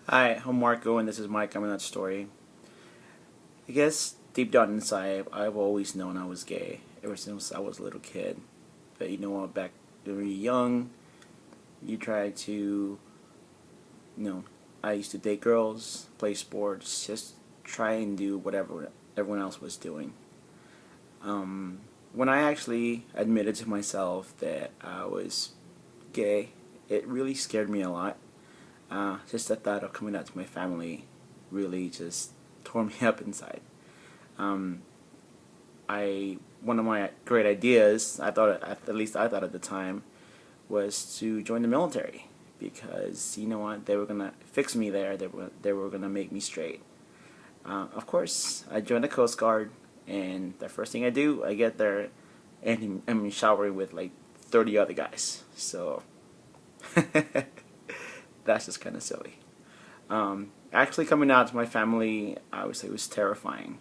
Hi, I'm Marco, and this is my coming out story. I guess deep down inside, I've always known I was gay ever since I was a little kid. But you know what? Back when you were young, you try to, I used to date girls, play sports, just try and do whatever everyone else was doing. When I actually admitted to myself that I was gay, it really scared me a lot. Just the thought of coming out to my family really just tore me up inside. Um, One of my great ideas, I thought at least I thought at the time, was to join the military because you know what, they were gonna fix me there. They were gonna make me straight. Of course, I joined the Coast Guard, and the first thing I do, I get there, and I'm showering with like 30 other guys. So that's just kind of silly. Actually coming out to my family, I would say, was terrifying.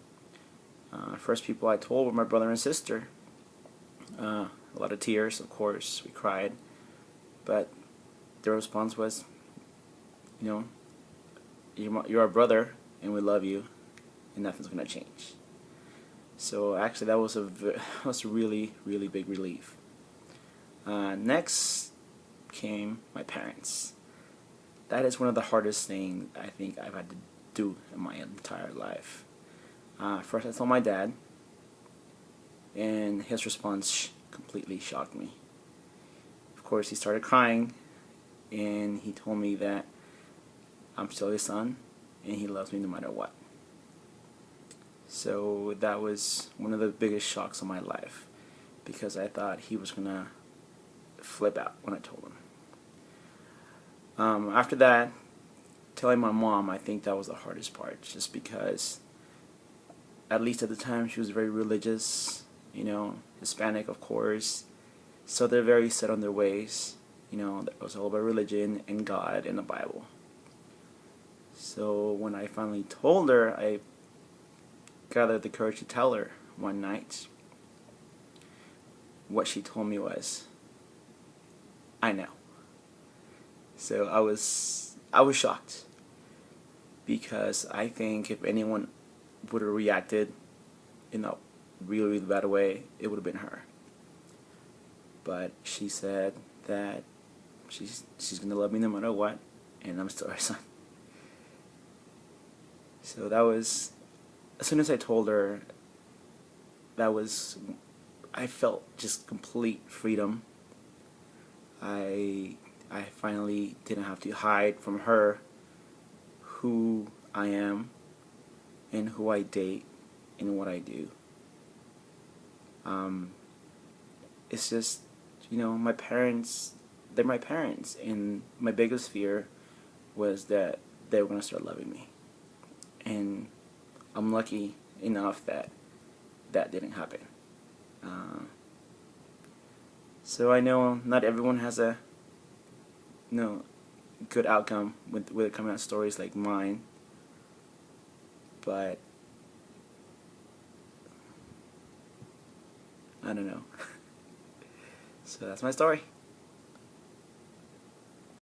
First people I told were my brother and sister. A lot of tears, of course. We cried, but their response was, you know, you're our brother, and we love you, and nothing's gonna change. So actually, that was was a really, really big relief. Next came my parents. That is one of the hardest things I think I've had to do in my entire life. First, I told my dad, and his response completely shocked me. Of course, he started crying, and he told me that I'm still his son, and he loves me no matter what. So that was one of the biggest shocks of my life, because I thought he was gonna flip out when I told him. After that, telling my mom, I think that was the hardest part, just because, at least at the time, she was very religious, Hispanic, of course, so they're very set on their ways. It was all about religion and God and the Bible. So when I finally told her, I gathered the courage to tell her one night. What she told me was, I know. So I was shocked, because I think if anyone would have reacted in a really, really bad way, it would have been her. But she said that she's gonna love me no matter what, and I'm still her son. So that was, as soon as I told her, I felt just complete freedom. I finally didn't have to hide from her who I am and who I date and what I do. It's just, my parents, they're my parents, and my biggest fear was that they were going to start loving me. And I'm lucky enough that that didn't happen. So I know not everyone has a good outcome with coming out stories like mine, but I don't know. So that's my story.